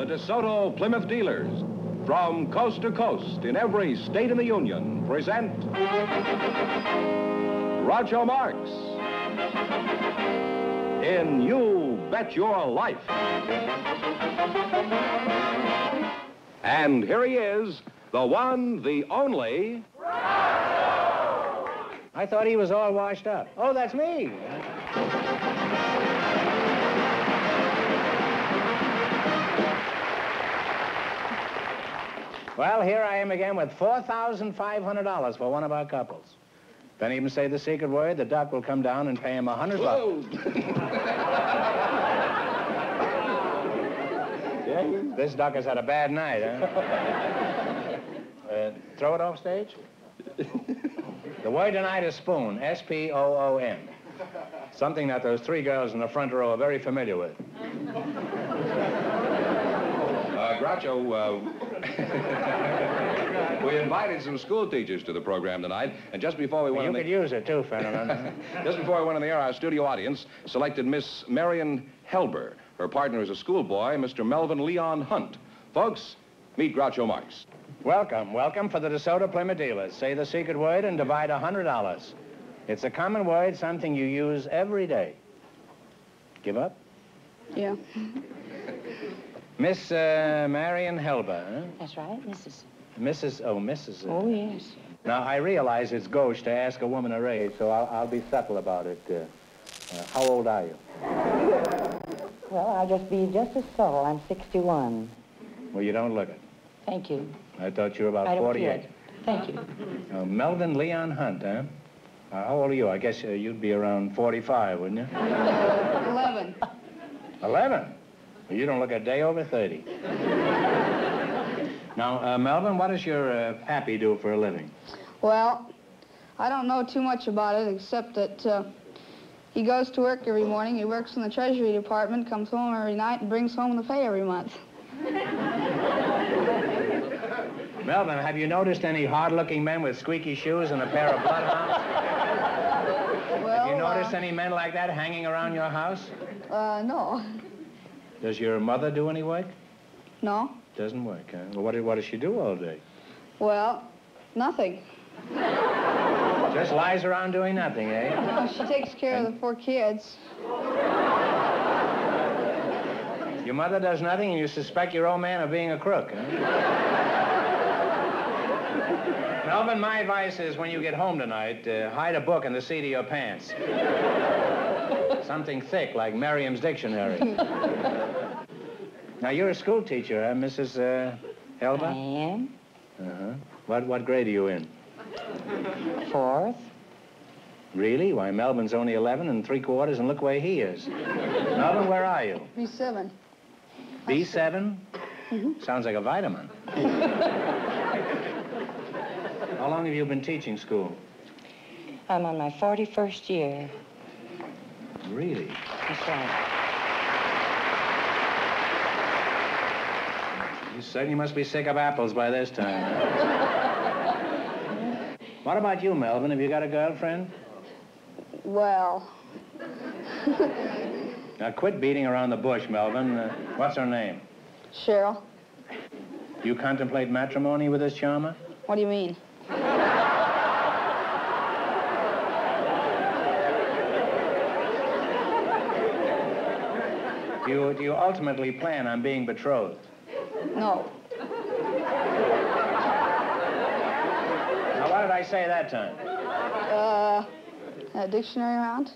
The DeSoto Plymouth dealers, from coast to coast in every state in the Union, present Groucho Marx in You Bet Your Life. And here he is, the one, the only... I thought he was all washed up. Oh, that's me. Well, here I am again with $4,500 for one of our couples. Don't even say the secret word. The duck will come down and pay him $100. Yeah, this duck has had a bad night, huh? Throw it off stage. The word tonight is spoon, S-P-O-O-N. Something that those three girls in the front row are very familiar with. Groucho, we invited some school teachers to the program tonight, and just before we went You could use it, too, Ferdinand. Just before we went on the air, our studio audience selected Miss Marion Helber. Her partner is a schoolboy, Mr. Melvin Leon Hunt. Folks, meet Groucho Marx. Welcome, welcome for the DeSoto Plymouth dealers. Say the secret word and divide $100. It's a common word, something you use every day. Give up? Yeah. Miss Marion Helber, huh? That's right, Mrs. Mrs. Oh, yes. Now, I realize it's gauche to ask a woman her age, so I'll be subtle about it. How old are you? Well, I'll just be just as subtle. I'm 61. Well, you don't look it. Thank you. I thought you were about Right 48. up Thank you. Melvin Leon Hunt, huh? How old are you? I guess you'd be around 45, wouldn't you? 11. 11? Well, you don't look a day over 30. Now, Melvin, what does your pappy do for a living? Well, I don't know too much about it, except that he goes to work every morning. He works in the Treasury Department, comes home every night, and brings home the pay every month. Melvin, have you noticed any hard-looking men with squeaky shoes and a pair of bloodhounds? Well, Have you noticed any men like that hanging around your house? No. Does your mother do any work? No. Doesn't work, huh? Well, what does she do all day? Well, nothing. Just lies around doing nothing, eh? No, she takes care of the 4 kids. Your mother does nothing and you suspect your old man of being a crook, huh? Melvin, my advice is when you get home tonight, hide a book in the seat of your pants. Something thick, like Merriam's Dictionary. Now, you're a school teacher, huh, Mrs. Helba? I am. Uh-huh. What grade are you in? 4th. Really? Why, Melvin's only 11 3/4, and look where he is. Melvin, where are you? B7. B7? Mm-hmm. Sounds like a vitamin. How long have you been teaching school? I'm on my 41st year. Really? That's right. You certainly must be sick of apples by this time. What about you, Melvin? Have you got a girlfriend? Well... Now, quit beating around the bush, Melvin. What's her name? Cheryl. Do you contemplate matrimony with this charmer? What do you mean? Do you ultimately plan on being betrothed? No. Now, what did I say that time? A dictionary round?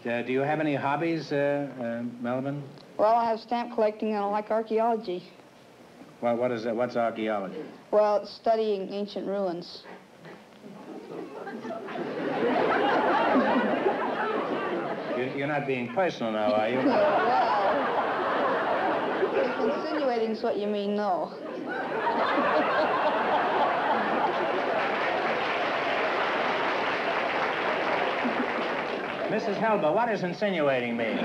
Do you have any hobbies, Melvin? Well, I have stamp collecting and I like archaeology. Well, what is that? What's archaeology? Well, it's studying ancient ruins. You're not being personal now, are you? Well, insinuating is what you mean, no. Mrs. Helba, what does insinuating mean?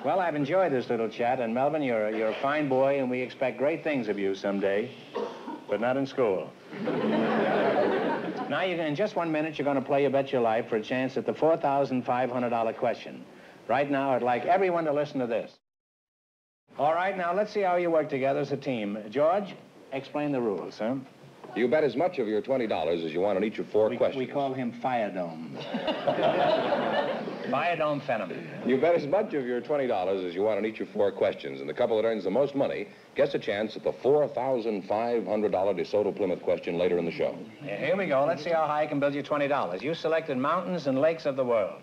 Well, I've enjoyed this little chat, and Melvin, you're a fine boy, and we expect great things of you someday, but not in school. Now, in just 1 minute, you're going to play You Bet Your Life for a chance at the $4,500 question. Right now, I'd like everyone to listen to this. All right, now, let's see how you work together as a team. George, explain the rules, sir. You bet as much of your $20 as you want on each of four questions. We call him Fire Dome. Fire Dome Fenneman. You bet as much of your $20 as you want on each of four questions, and the couple that earns the most money gets a chance at the $4,500 DeSoto Plymouth question later in the show. Here we go. Let's see how high I can build you $20. You selected mountains and lakes of the world.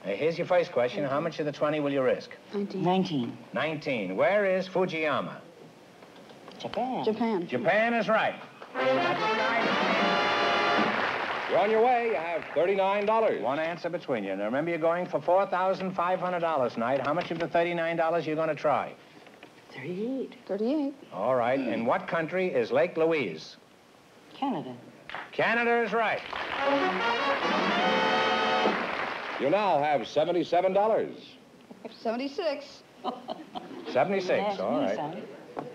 Here's your first question. How much of the 20 will you risk? 19. 19. Where is Fujiyama? Japan. Japan. Japan is right. You're on your way. You have $39. One answer between you. Now, remember, you're going for $4,500 tonight. How much of the $39 you're going to try? 38. 38. All right. In what country is Lake Louise? Canada. Canada is right. You now have $77. 76. 76. Yes, All me, right. son.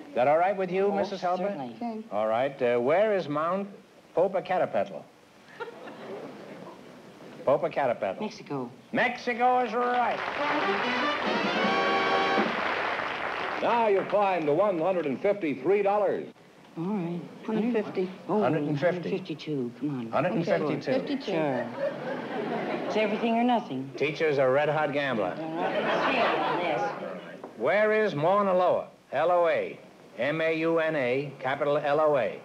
Is that all right with you, Oh, Mrs. Helber? certainly. Okay. All right. Where is Mount Popocatépetl? Popocatépetl. Mexico. Mexico is right. Now you climb to $153. All right. 150. Oh, 150. 152. Come on. 152. 52. Sure. It's everything or nothing. Teacher's a red-hot gambler. Yes. Where is Mauna Loa? L-O-A. M-A-U-N-A, capital L-O-A.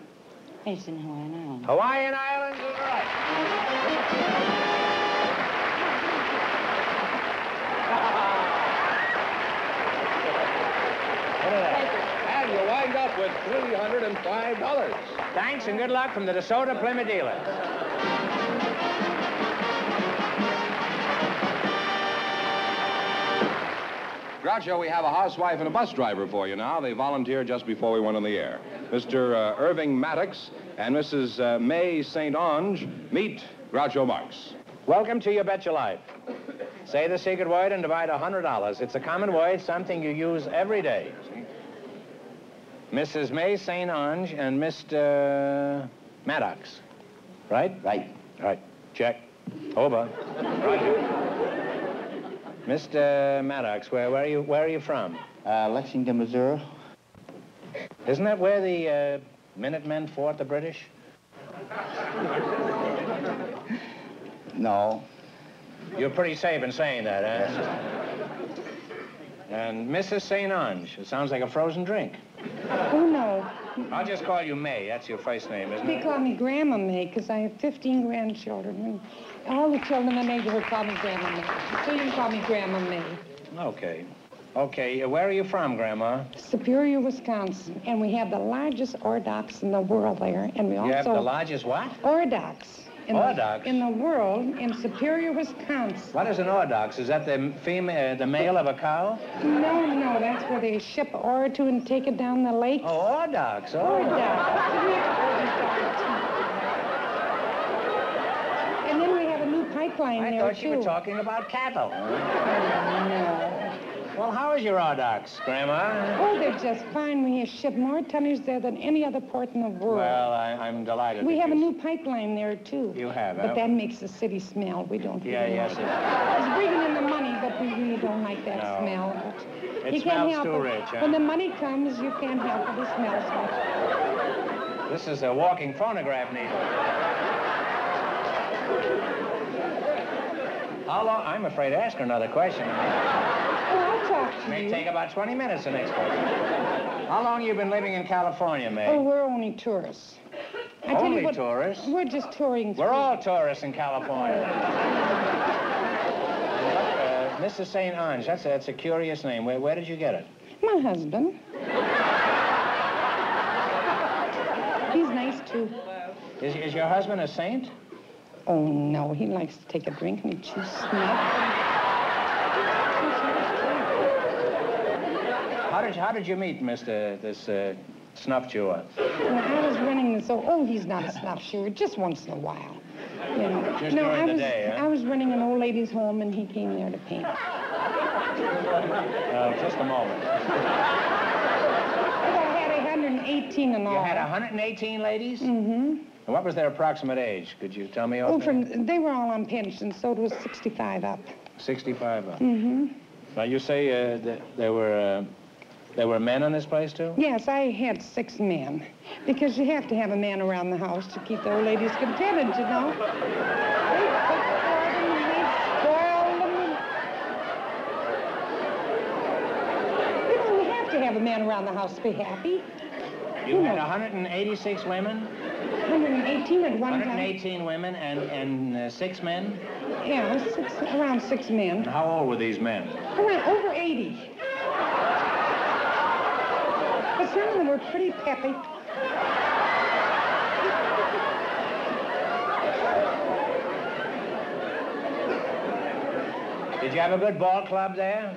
It's in Hawaiian Island. Hawaiian Islands is right. And you wind up with $305. Thanks and good luck from the DeSoto Plymouth dealers. Groucho, we have a housewife and a bus driver for you now. They volunteered just before we went on the air. Mr. Irving Maddox and Mrs. May St. Ange meet Groucho Marx. Welcome to You Bet Your Life. Say the secret word and divide $100. It's a common word, something you use every day. Mrs. May St. Ange and Mr. Maddox. Right? Right. Right. Check. Over. Right. Mr. Maddox, where are you from? Lexington, Missouri. Isn't that where the Minutemen fought the British? No. You're pretty safe in saying that, huh? And Mrs. St. Ange. It sounds like a frozen drink. Oh, no. I'll just call you May. That's your first name, isn't They it? call me Grandma May because I have 15 grandchildren. And all the children in the neighborhood call me Grandma May. So you can call me Grandma May. Okay. Okay, where are you from, Grandma? Superior, Wisconsin. And we have the largest ore docks in the world there. And we also... You have the largest what? Ore docks. Ore docks? In the world, in Superior, Wisconsin. What is an ore docks? Is that the male of a cow? No, that's where they ship ore to and take it down the lake. Oh, ore docks. Ore Oh. docks. And then we have a new pipeline I there, thought too. you were talking about cattle. No. Well, how is your ore docks, Grandma? Oh, they're just fine. We ship more tonnage there than any other port in the world. Well, I'm delighted. We that have a you- new pipeline there, too. You have, But huh? that makes the city smell. We don't Yeah, really yes. like it. It's bringing in the money, but we really don't like that No. smell. But It you can't smells help too it. rich, huh? When the money comes, you can't help it. It smells so. This is a walking phonograph needle. How long? I'm afraid to ask her another question. Oh, I'll talk to May you. take about 20 minutes, the next question. How long you been living in California, May? Oh, we're only tourists. I tell Only you what, tourists? We're just touring. We're all tourists in California. Mrs. St. Ange, that's a curious name. Where did you get it? My husband. He's nice, too. Is your husband a saint? Oh, no, he likes to take a drink and he chews snuff. How did you meet this snuff chewer? When I was running this, oh, he's not a snuff chewer, just once in a while. You know. Just no, during I the was, day, huh? I was running an old lady's home and he came there to paint. Just a moment. I had 118 in all. You had 118 ladies? Mm-hmm. And what was their approximate age? Could you tell me? Oh, offhand? they were all on pensions, so it was 65 up. 65 up. Mm-hmm. Now, you say that there were men in this place, too? Yes, I had 6 men, because you have to have a man around the house to keep the old ladies contented, you know. They cook for them, and they spoil them. You know, you have to have a man around the house to be happy. You had 186 women? 118 at one time. 118 women and 6 men? Yeah, around 6 men. And how old were these men? Around over 80. But some of them were pretty peppy. Did you have a good ball club there?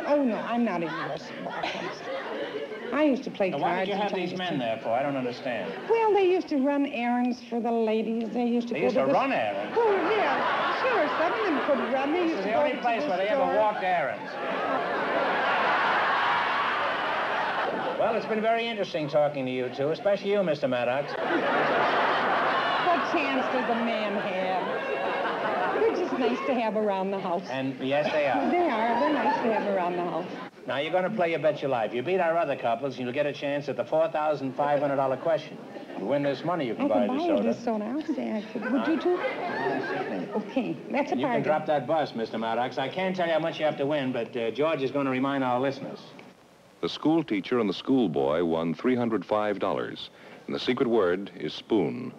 Oh, no, I'm not interested in ball clubs. I used to play Now, cards. why did you and have these tennis, men too. there for? I don't understand. Well, they used to run errands for the ladies. They used to They go used to to the... run errands? Oh, yeah, sure. Some of them could run. They This used is to the go only to place the where they store. ever walked errands. Well, it's been very interesting talking to you two, especially you, Mr. Maddox. What chance does a man have? They're just nice to have around the house. And yes, they are. They are. They're nice to have around the house. Now, you're going to play You Bet Your Life. You beat our other couples, and you'll get a chance at the $4,500 question. You win this money, you can I buy could the buy soda. this soda. I'll say I could. Would you too? Okay, that's a And you can bargain. drop that bus, Mr. Maddox. I can't tell you how much you have to win, but George is going to remind our listeners. The school teacher and the schoolboy won $305, and the secret word is spoon.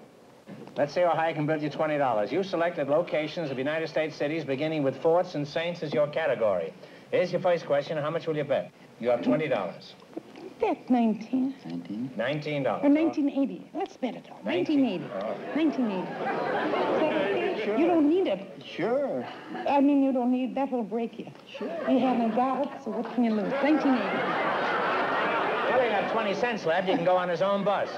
Let's see how high I can build you $20. You selected locations of United States cities beginning with forts and saints as your category. Here's your first question. How much will you bet? You have $20. Bet 19. $19. Or 1980. Let's bet it all. 1980. 1980. Is that okay? You don't need it. Sure. I mean, you don't need, that will break you. Sure. You haven't got it, so what can you lose? 1980. Well, he got 20 cents left. He can go on his own bus.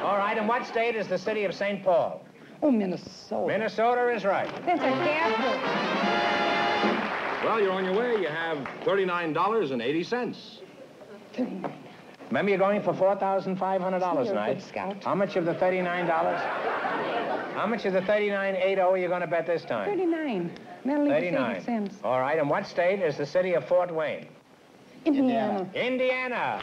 All right, in what state is the city of St. Paul? Oh, Minnesota. Minnesota is right. That's a capital. Well, you're on your way. You have $39.80. 39. Remember, you're going for $4,500 You're a tonight. good scout. How much of the $39? How much of the $39.80 are you going to bet this time? 39. That'll leave us 39. 80 cents. All right, in what state is the city of Fort Wayne? Indiana. Indiana.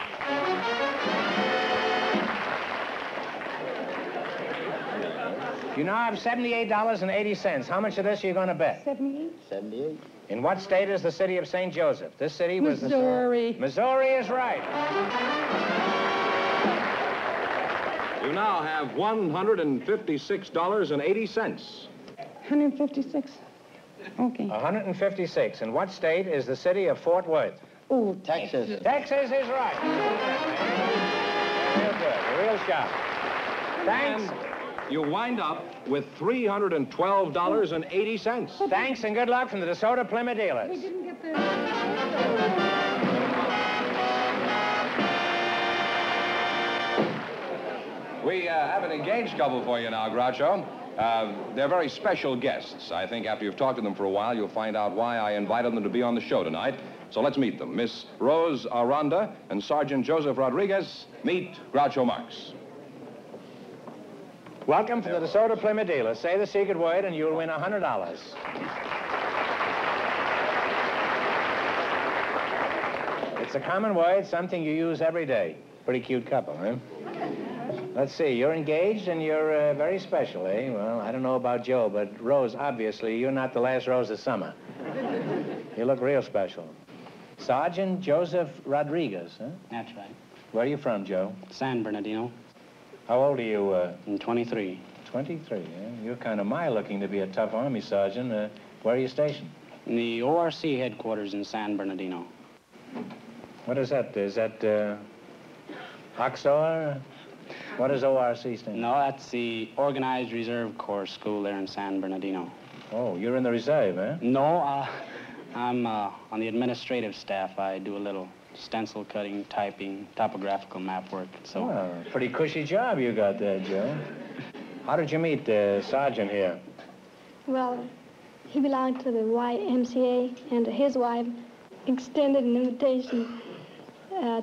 You now have $78.80. How much of this are you going to bet? 78. 78. In what state is the city of St. Joseph? This city was Missouri. Missouri is right. You now have $156.80. 156. Okay. 156. In what state is the city of Fort Worth? Oh, Texas. Texas is right. Real good. A real shot. Thanks. And you wind up with $312.80. Thanks and good luck from the DeSoto Plymouth We dealers. didn't get the... We have an engaged couple for you now, Groucho. They're very special guests. I think after you've talked to them for a while, you'll find out why I invited them to be on the show tonight. So let's meet them. Miss Rose Aranda and Sergeant Joseph Rodriguez. Meet Groucho Marx. Welcome to the DeSoto Plymouth dealers. Say the secret word and you'll win $100. It's a common word, something you use every day. Pretty cute couple, huh? Let's see, you're engaged and you're very special, eh? Well, I don't know about Joe, but Rose, obviously, you're not the last rose of summer. You look real special. Sergeant Joseph Rodriguez, huh? That's right. Where are you from, Joe? San Bernardino. How old are you? I'm 23. 23, yeah? You're kind of looking to be a tough Army sergeant. Where are you stationed? In the ORC headquarters in San Bernardino. What is that? Is that, OXOR? What does ORC stand for? No, that's the Organized Reserve Corps school there in San Bernardino. Oh, you're in the reserve, eh? No, I'm on the administrative staff. I do a little stencil cutting, typing, topographical map work, so... Well, pretty cushy job you got there, Joe. How did you meet the sergeant here? Well, he belonged to the YMCA, and his wife extended an invitation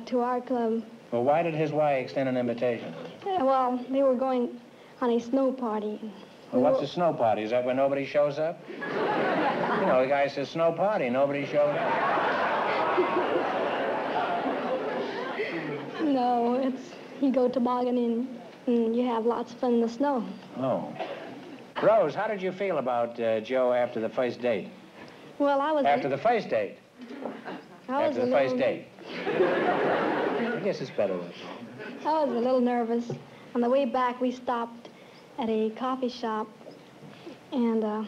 to our club Well, why did his wife extend an invitation? Well, they were going on a snow party. Well, what's a snow party? Is that when nobody shows up? You know, the guy says snow party, nobody showed up. No, you go tobogganing and you have lots of fun in the snow. Oh. Rose, how did you feel about Joe after the first date? Well, I was... After the first date? I was After the first date? I guess it's better than I was a little nervous. On the way back, we stopped at a coffee shop, and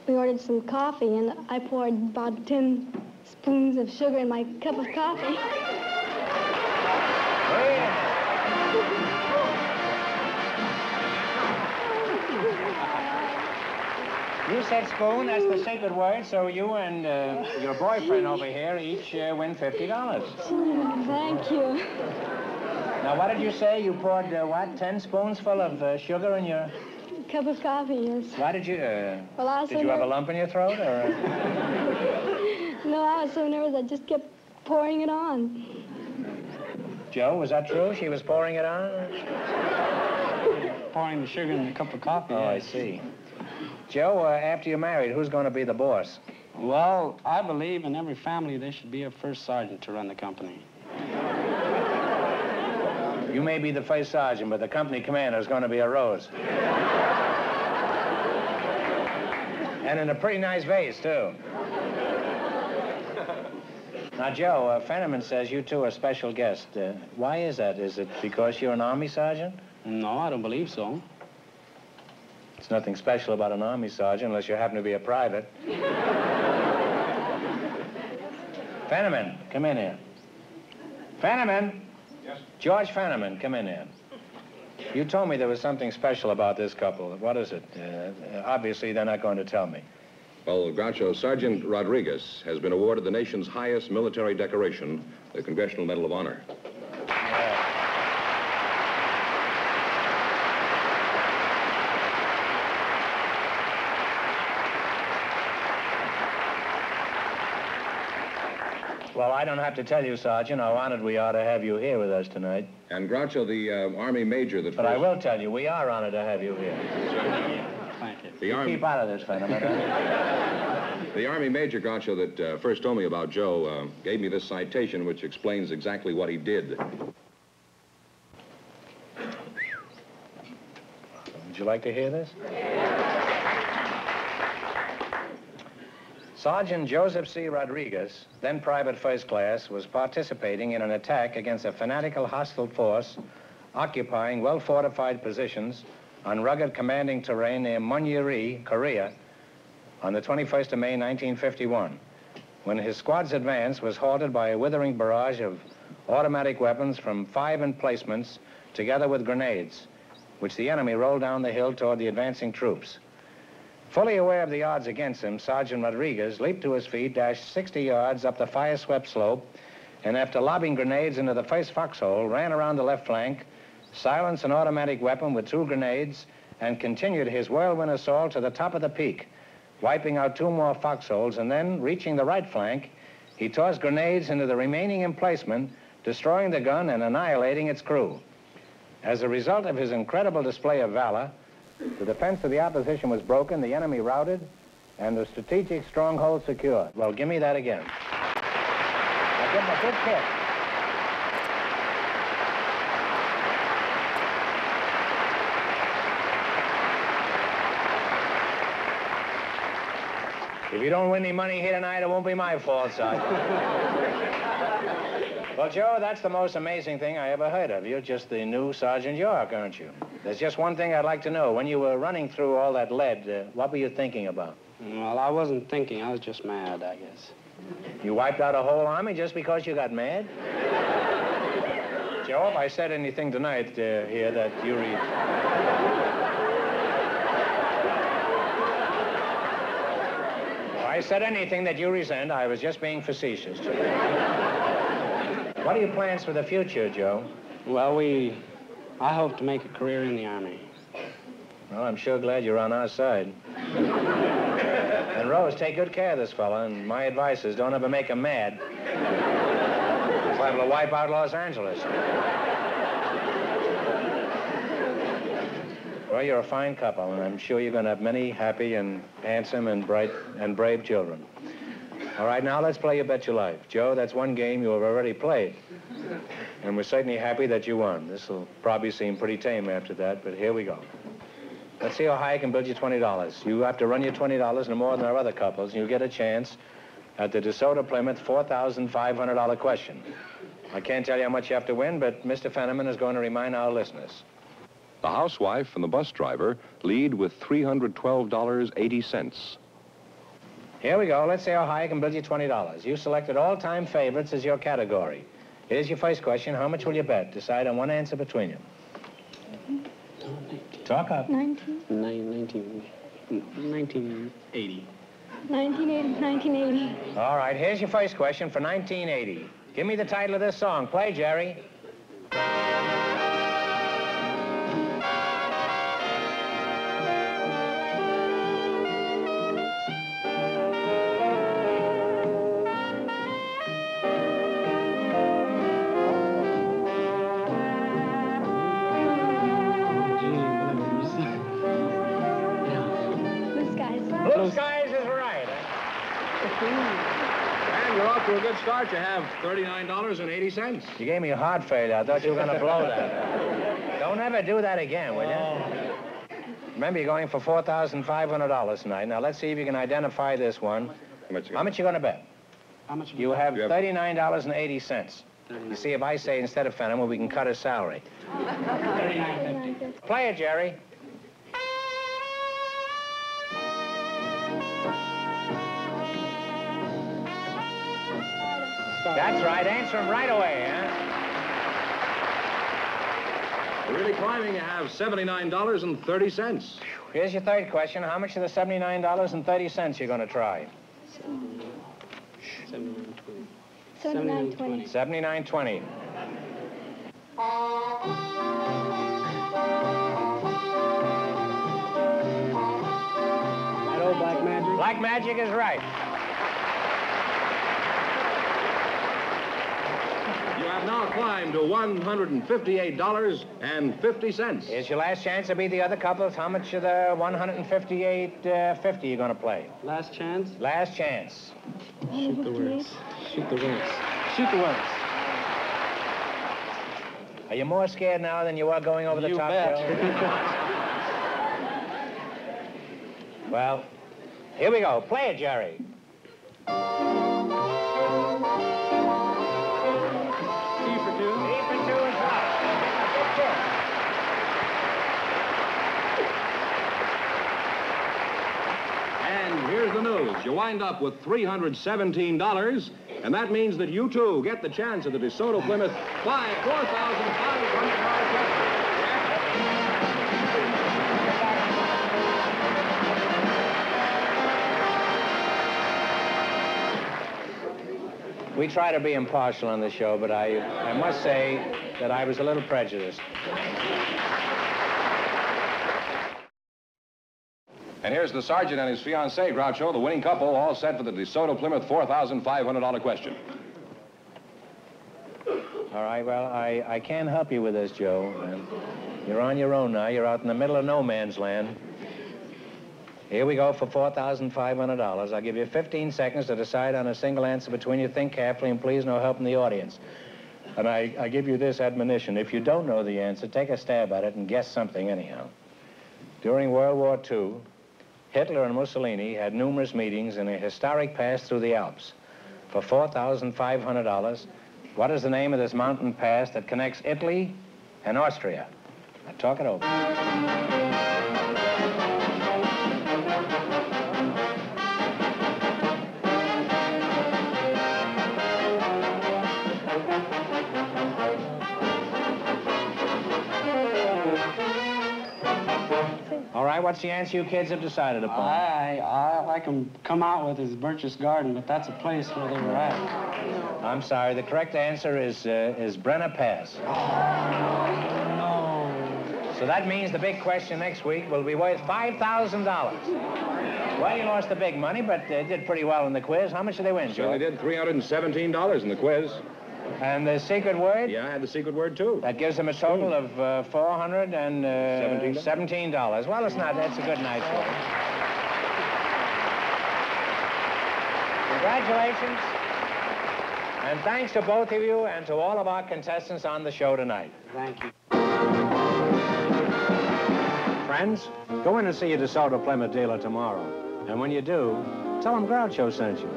we ordered some coffee, and I poured about 10 spoons of sugar in my cup of coffee. You said spoon, that's the sacred word, so you and your boyfriend over here each win $50. Thank you. Now, what did you say? You poured, 10 spoons full of sugar in your... Cup of coffee, yes. Why did you, Well, I was did you have a lump in your throat, or... No, I was so nervous I just kept pouring it on. Joe, was that true? She was pouring it on? Pouring the sugar in the cup of coffee. Oh, I yes. see. Joe, after you're married, who's going to be the boss? Well, I believe in every family there should be a first sergeant to run the company. You may be the first sergeant, but the company commander is going to be a Rose. And in a pretty nice vase, too. Now, Joe, Fenneman says you two are special guests. Why is that? Is it because you're an Army sergeant? No, I don't believe so. It's nothing special about an Army sergeant unless you happen to be a private. Fenneman, come in here. Fenneman? Yes? George Fenneman, come in here. You told me there was something special about this couple. What is it? Obviously, they're not going to tell me. Well, Groucho, Sergeant Rodriguez has been awarded the nation's highest military decoration, the Congressional Medal of Honor. Well, I don't have to tell you, Sergeant, how honored we are to have you here with us tonight. And Groucho, the Army major that But I will tell you, we are honored to have you here. Thank you. The Army... Keep out of this, Fenneman. The Army major, Groucho, that first told me about Joe, gave me this citation which explains exactly what he did. Would you like to hear this? Sergeant Joseph C. Rodriguez, then Private First Class, was participating in an attack against a fanatical hostile force occupying well-fortified positions on rugged commanding terrain near Monyerie, Korea, on the 21st of May, 1951, when his squad's advance was halted by a withering barrage of automatic weapons from 5 emplacements, together with grenades, which the enemy rolled down the hill toward the advancing troops. Fully aware of the odds against him, Sergeant Rodriguez leaped to his feet, dashed 60 yards up the fire-swept slope, and after lobbing grenades into the first foxhole, ran around the left flank, silenced an automatic weapon with 2 grenades, and continued his whirlwind assault to the top of the peak, wiping out 2 more foxholes, and then, reaching the right flank, he tossed grenades into the remaining emplacement, destroying the gun and annihilating its crew. As a result of his incredible display of valor, the defense of the opposition was broken, the enemy routed, and the strategic stronghold secured. Well, give me that again. Now, give him a good kick. If you don't win any money here tonight, it won't be my fault, Sergeant. Well, Joe, that's the most amazing thing I ever heard of. You're just the new Sergeant York, aren't you? There's just one thing I'd like to know. When you were running through all that lead, what were you thinking about? Well, I wasn't thinking. I was just mad, I guess. You wiped out a whole army just because you got mad? Joe, if I said anything tonight here that you read... If I said anything that you resent, I was just being facetious, Joe. What are your plans for the future, Joe? Well, I hope to make a career in the Army. Well, I'm sure glad you're on our side. And Rose, take good care of this fella, and my advice is don't ever make him mad. Liable to wipe out Los Angeles. Well, you're a fine couple, and I'm sure you're going to have many happy and handsome and bright and brave children. All right, now let's play You Bet Your Life. Joe, that's one game you have already played. And we're certainly happy that you won. This will probably seem pretty tame after that, but here we go. Let's see how high I can build you $20. You have to run your $20 no more than our other couples, and you'll get a chance at the DeSoto Plymouth $4,500 question. I can't tell you how much you have to win, but Mr. Fenneman is going to remind our listeners. The housewife and the bus driver lead with $312.80. Here we go. Let's see how high I can build you $20. You selected all-time favorites as your category. Here's your first question. How much will you bet? Decide on one answer between you. Talk up. 1980. 1980. All right, here's your first question for 1980. Give me the title of this song. Play, Jerry. Blue Skies is right. And you're off to a good start. You have $39.80. You gave me a heart failure. I thought you were going to blow that. Don't ever do that again, will you? Remember, you're going for $4,500 tonight. Now, let's see if you can identify this one. How much you going to bet? How much? You have $39.80. You see, if I say instead of Fenneman, we can cut his salary. $39.50. Play it, Jerry. That's right. Answer him right away, huh? You're really climbing. You have $79.30. Here's your third question. How much of the $79.30 you're going to try? $79.20. $79.20. That old Black Magic? Black Magic is right. You have now climbed to $158.50. Here's your last chance to beat the other couples. How much of the $158.50 you going to play? Last chance? Last chance. Shoot the words. Shoot the words. Shoot the words. Are you more scared now than you were going over the You top? bet. Joe? Well, here we go. Play it, Jerry. Here's the news. You wind up with $317, and that means that you, too, get the chance of the DeSoto Plymouth $4,500. We try to be impartial on the show, but I must say that I was a little prejudiced. And here's the sergeant and his fiancée, Groucho, the winning couple, all set for the DeSoto Plymouth $4,500 question. All right, well, I can't help you with this, Joe. You're on your own now. You're out in the middle of no man's land. Here we go for $4,500. I'll give you 15 seconds to decide on a single answer between you. Think carefully, and please no help from the audience. And I give you this admonition. If you don't know the answer, take a stab at it and guess something anyhow. During World War II, Hitler and Mussolini had numerous meetings in a historic pass through the Alps. For $4,500, what is the name of this mountain pass that connects Italy and Austria? Now, talk it over. All right, what's the answer you kids have decided upon? I like them come out with is Birch's Garden, but that's a place where they were at. I'm sorry. The correct answer is Brenner Pass. No. So that means the big question next week will be worth $5,000. Well, you lost the big money, but did pretty well in the quiz. How much did they win, Joe? Certainly did $317 in the quiz. And the secret word? Yeah, I had the secret word, too. That gives him a total of $417. Well, it's not. That's a good night's work. Congratulations. And thanks to both of you and to all of our contestants on the show tonight. Thank you. Friends, go in and see your DeSoto Plymouth dealer tomorrow. And when you do, tell him Groucho sent you.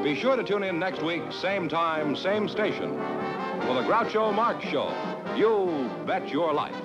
Be sure to tune in next week, same time, same station, for the Groucho Marx Show. You bet your life.